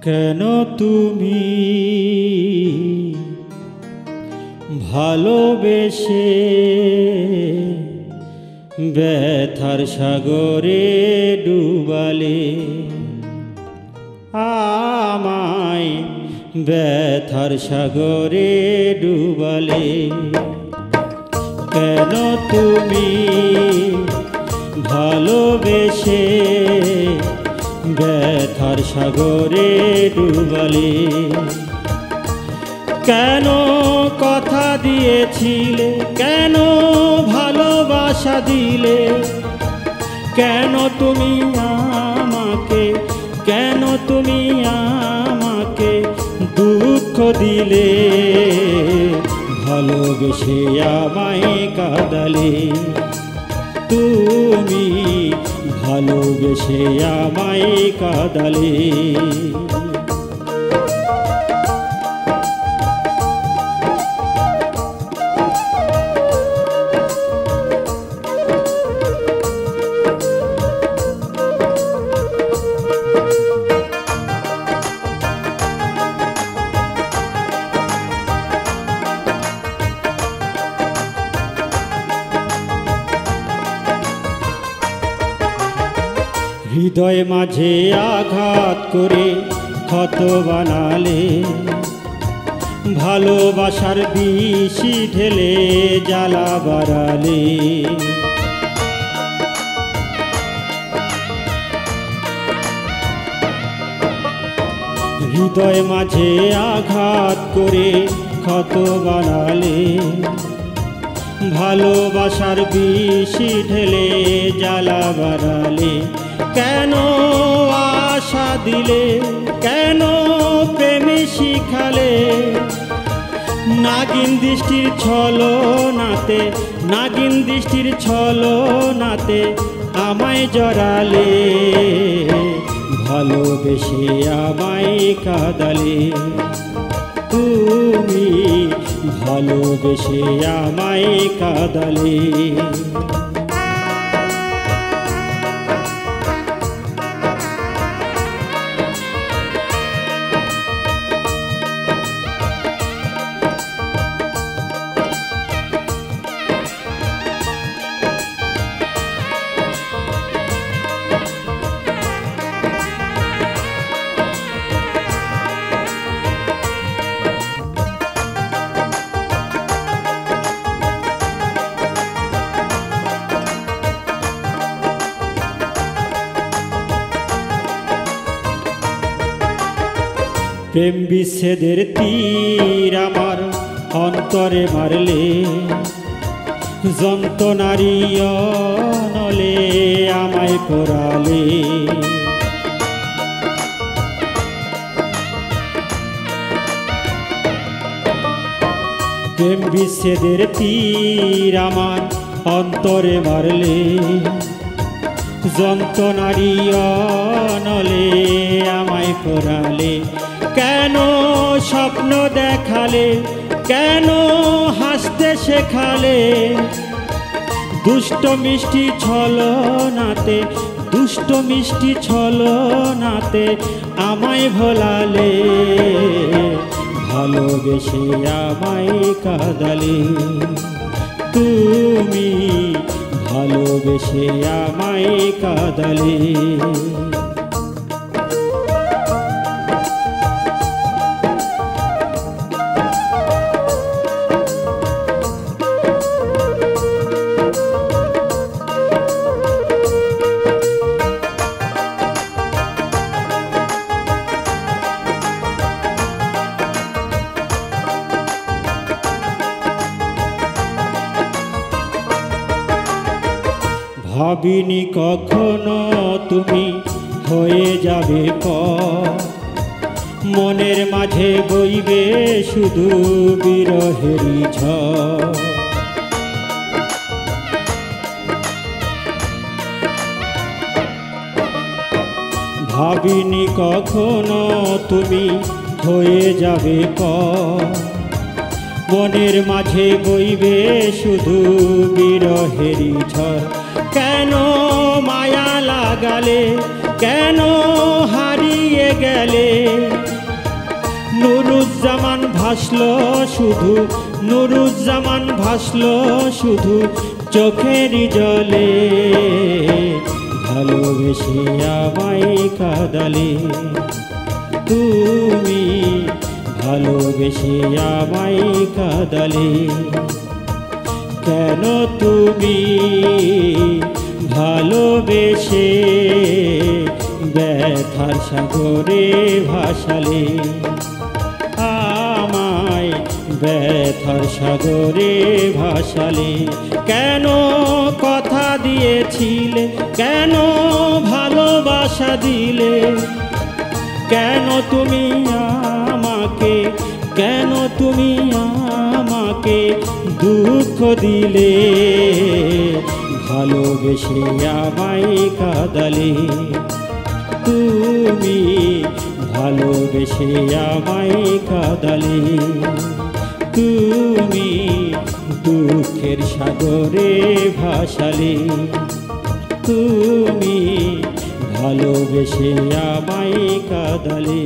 কেন তুমি ভালোবেসে ব্যথার সাগরে ডুবালে আমায় ব্যথার সাগরে ডুবালে কেন তুমি ভালোবেসে ব্যথার সাগরে ডুবালে কেন কথা দিয়েছিলে কেন ভালোবাসা দিলে কেন তুমি আমাকে দুঃখ দিলে ভালোবেসে আমায় কাঁদালে তুমি ভালোবেসে আমায় কাঁদালে হৃদয় মাঝে আঘাত করে ক্ষত বানালে ভালোবাসার বিষি ঢেলে জ্বালা বাড়ালে হৃদয় মাঝে আঘাত করে ক্ষত বানালে ভালোবাসার বিষি ঢেলে জ্বালা বাড়ালে কেন আশা দিলে কেন প্রেমে শিখালে নাগিন দৃষ্টির ছলনাতে আমায় জড়ালে ভালোবেসে আমায় কাঁদালে তুমি ভালোবেসে আমায় কাঁদালে প্রেম বিচ্ছেদের তীর আমার অন্তরে মারলে যন্ত্রণারি অনলে আমায় পোড়ালে প্রেম বিচ্ছেদের তীর আমার অন্তরে মারলে যন্ত্রণারি অনলে আমায় পোড়ালে কেন স্বপ্ন দেখালে কেন হাসতে শেখালে দুষ্ট মিষ্টি ছলনাতে আমায় ভোলালে ভালোবেসে আমায় কাঁদালে তুমি ভালোবেসে আমায় কাঁদালে ভাবিনি কখনো তুমি হয়ে যাবে পর মনের মাঝে বইবে শুধু বিরহেরই ঝড় ভাবিনি কখনো তুমি হয়ে যাবে পর মনের মাঝে বইবে শুধু বিরহেরই ঝড় কেন মায়া লাগালে কেন হারিয়ে গেলে নুরুজ্জামান ভাসলো শুধু, নুরুজ্জামান ভাসলো শুধু চোখের জলে, ভালোবেসে আমায় কাঁদালে তুমি, ভালোবেসে আমায় কাঁদালে। কেন তুমি ভালোবেসে ব্যথার সাগরে ভাসালে আমায়, ব্যথার সাগরে ভাসালে। কেন কথা দিয়েছিলে, কেন ভালোবাসা দিলে, কেন তুমি আমাকে, কেন তুমি আমাকে দুঃখ দিলে, ভালোবেসে আমায় কাঁদালে তুমি, ভালোবেসে আমায় কাঁদালে তুমি, দুঃখের সাগরে ভাসালে তুমি, ভালোবেসে আমায় কাঁদালে।